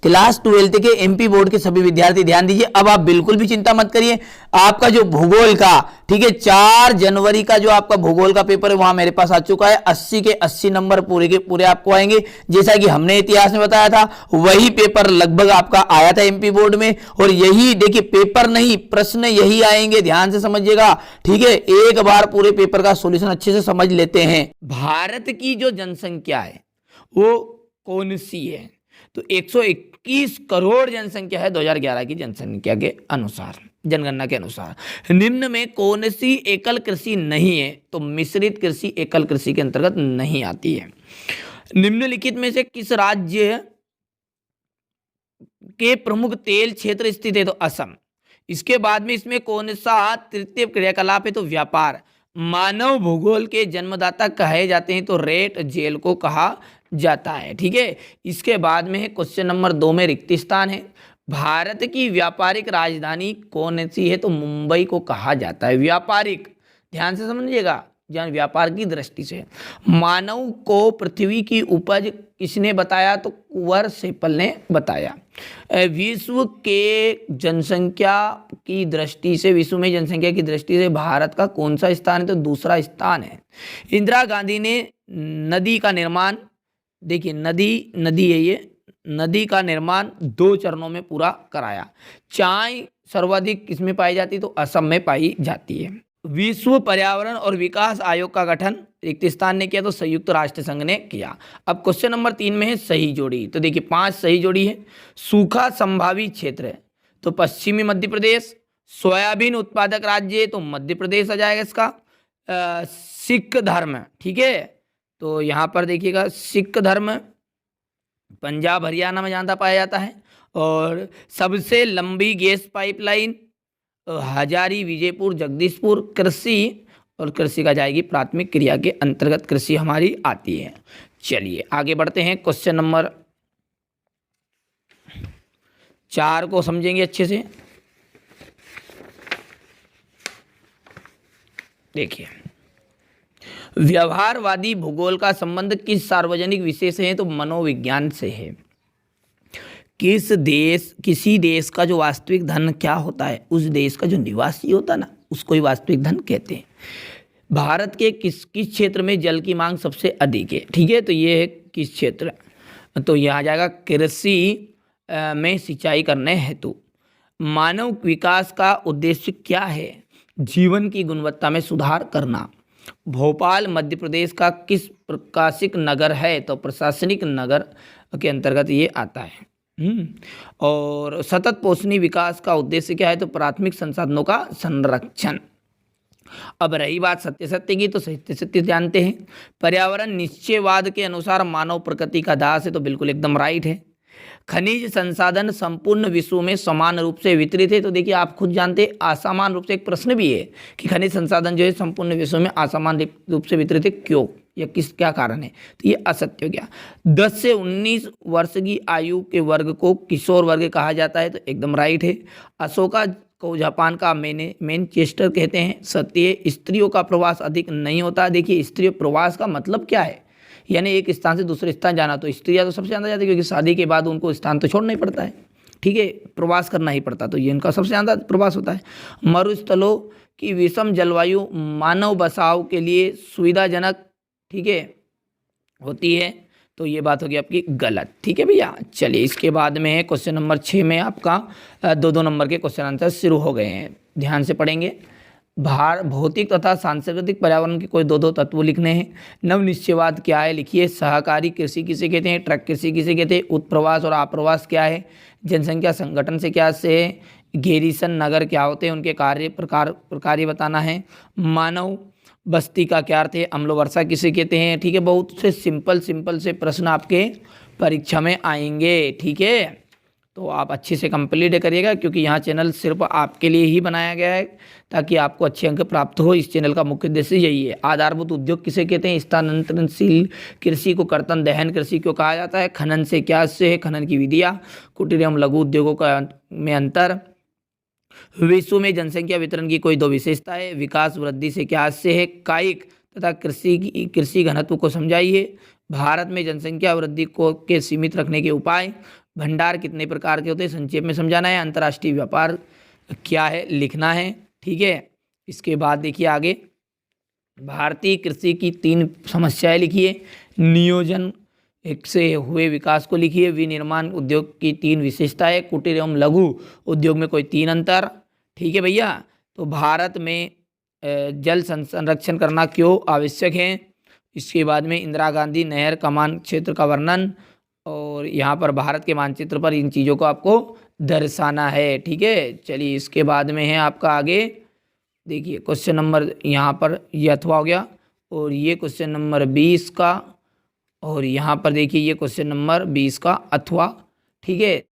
Class 12th के MP board के सभी विद्यार्थी ध्यान दीजिए। अब आप बिल्कुल भी चिंता मत करिए, आपका जो भूगोल का, ठीक है, 4 जनवरी का जो आपका भूगोल का पेपर है वहां मेरे पास आ चुका है। 80 के 80 नंबर पूरे के पूरे आपको आएंगे। जैसा कि हमने इतिहास में बताया था वही पेपर लगभग आपका आया था एमपी बोर्ड में, और यही देखिए पेपर नहीं प्रश्न यही आएंगे, ध्यान से समझिएगा, ठीक है। एक बार पूरे पेपर का सॉल्यूशन अच्छे से समझ लेते हैं। भारत की जो जनसंख्या है वो कौन सी है? तो 121 करोड़ जनसंख्या है 2011 की जनसंख्या के अनुसार, जनगणना के अनुसार। निम्न में कौन सी एकल कृषि नहीं है? तो मिश्रित कृषि एकल कृषि के अंतर्गत नहीं आती है। निम्नलिखित में से किस राज्य के प्रमुख तेल क्षेत्र स्थित है? तो असम। इसके बाद में इसमें कौन सा तृतीय क्रियाकलाप है? तो व्यापार। मानव भूगोल के जन्मदाता कहे जाते हैं? तो रेट जेल को कहा जाता है, ठीक है। इसके बाद में है क्वेश्चन नंबर 2 में रिक्त स्थान है। भारत की व्यापारिक राजधानी कौन सी है? तो मुंबई को कहा जाता है। व्यापारिक, ध्यान से समझिएगा, जहाँ व्यापार की दृष्टि से। मानव को पृथ्वी की उपज किसने बताया? तो कुंवर सेप्पल ने बताया। विश्व के जनसंख्या की दृष्टि से, विश्व में जनसंख्या की दृष्टि से भारत का कौन सा स्थान है? तो दूसरा स्थान है। इंदिरा गांधी ने नदी का निर्माण, देखिए नदी है ये, नदी का निर्माण 2 चरणों में पूरा कराया। चाय सर्वाधिक किसमें पाई जाती है? तो असम में पाई जाती है। विश्व पर्यावरण और विकास आयोग का गठन रिक्त स्थान ने किया? तो संयुक्त राष्ट्र संघ ने किया। अब क्वेश्चन नंबर 3 में है सही जोड़ी। तो देखिए 5 सही जोड़ी है। सूखा संभावित क्षेत्र है तो पश्चिमी मध्य प्रदेश। सोयाबीन उत्पादक राज्य है तो मध्य प्रदेश आ जाएगा इसका। सिख धर्म, ठीक है, तो यहाँ पर देखिएगा सिख धर्म पंजाब हरियाणा में ज़्यादा पाया जाता है। और सबसे लंबी गैस पाइपलाइन हजारी विजयपुर जगदीशपुर। कृषि, और कृषि का जाएगी प्राथमिक क्रिया के अंतर्गत कृषि हमारी आती है। चलिए आगे बढ़ते हैं, क्वेश्चन नंबर 4 को समझेंगे अच्छे से। देखिए व्यवहारवादी भूगोल का संबंध किस सार्वजनिक विषय से है? तो मनोविज्ञान से है। किसी देश का जो वास्तविक धन क्या होता है? उस देश का जो निवासी होता है ना, उसको ही वास्तविक धन कहते हैं। भारत के किस क्षेत्र में जल की मांग सबसे अधिक है? ठीक है, तो ये है किस क्षेत्र? तो यह आ जाएगा कृषि में सिंचाई करने हेतु। मानव विकास का उद्देश्य क्या है? जीवन की गुणवत्ता में सुधार करना। भोपाल मध्य प्रदेश का किस प्रशासनिक नगर है? तो प्रशासनिक नगर के अंतर्गत ये आता है। और सतत पोषणीय विकास का उद्देश्य क्या है? तो प्राथमिक संसाधनों का संरक्षण। अब रही बात सत्य सत्य की, तो सत्य सत्य जानते हैं। पर्यावरण निश्चयवाद के अनुसार मानव प्रकृति का दास है, तो बिल्कुल एकदम राइट है। खनिज संसाधन संपूर्ण विश्व में समान रूप से वितरित है, तो देखिए आप खुद जानते हैं असमान रूप से एक प्रश्न भी है कि खनिज संसाधन जो है संपूर्ण विश्व में असमान रूप से वितरित है, क्यों या क्या कारण है? तो ये असत्य हो गया। 10 से 19 वर्ष की आयु के वर्ग को किशोर वर्ग कहा जाता है, तो एकदम राइट है। अशोका को जापान का मैनचेस्टर कहते हैं, सत्य है। स्त्रियों का प्रवास अधिक नहीं होता। देखिए स्त्री प्रवास का मतलब क्या है? यानी एक स्थान से दूसरे स्थान जाना, तो स्त्रियाँ तो सबसे ज़्यादा जाती है क्योंकि शादी के बाद उनको स्थान तो छोड़ना ही पड़ता है, ठीक है, प्रवास करना ही पड़ता, तो ये इनका सबसे ज़्यादा प्रवास होता है। मरुस्थलों की विषम जलवायु मानव बसाव के लिए सुविधाजनक, ठीक है, होती है, तो ये बात होगी आपकी गलत, ठीक है भैया। चलिए इसके बाद में है क्वेश्चन नंबर 6 में आपका 2-2 नंबर के क्वेश्चन आंसर शुरू हो गए हैं, ध्यान से पढ़ेंगे। भौतिक तथा सांस्कृतिक पर्यावरण के कोई 2-2 तत्व लिखने हैं। नव निश्चयवाद क्या है? लिखिए। सहकारी कृषि किसे कहते हैं? ट्रक कृषि किसे कहते हैं? उत्प्रवास और आप्रवास क्या है? जनसंख्या संगठन से क्या से है? घेरिसन नगर क्या होते हैं? उनके कार्य बताना है। मानव बस्ती का क्या अर्थ है? अम्लवर्षा किसे कहते हैं? ठीक है, बहुत से सिंपल से प्रश्न आपके परीक्षा में आएंगे, ठीक है, तो आप अच्छे से कंप्लीट करिएगा क्योंकि यहाँ चैनल सिर्फ आपके लिए ही बनाया गया है ताकि आपको अच्छे अंक प्राप्त हो। इस चैनल का मुख्य उद्देश्य यही है। आधारभूत उद्योग किसे कहते हैं? स्थानांतरणशील कृषि को कर्तन दहन कृषि क्यों कहा जाता है? खनन से क्या से है? खनन की विधियाँ। कुटीर एवं लघु उद्योगों का में अंतर। विश्व में जनसंख्या वितरण की कोई 2 विशेषता है। विकास वृद्धि से क्या से है? कायिक तथा कृषि घनत्व को समझाइए। भारत में जनसंख्या वृद्धि को के सीमित रखने के उपाय। भंडार कितने प्रकार के होते हैं संक्षेप में समझाना है। अंतर्राष्ट्रीय व्यापार क्या है लिखना है, ठीक है। इसके बाद देखिए आगे, भारतीय कृषि की 3 समस्याएं लिखिए। नियोजन एक से हुए विकास को लिखिए। विनिर्माण उद्योग की 3 विशेषताएं। कुटीर एवं लघु उद्योग में कोई 3 अंतर, ठीक है भैया। तो भारत में जल संरक्षण करना क्यों आवश्यक है। इसके बाद में इंदिरा गांधी नहर कमान क्षेत्र का वर्णन, और यहाँ पर भारत के मानचित्र पर इन चीज़ों को आपको दर्शाना है, ठीक है। चलिए इसके बाद में है आपका आगे देखिए क्वेश्चन नंबर, यहाँ पर ये अथवा हो गया, और ये क्वेश्चन नंबर 20 का, और यहाँ पर देखिए ये क्वेश्चन नंबर 20 का अथवा, ठीक है।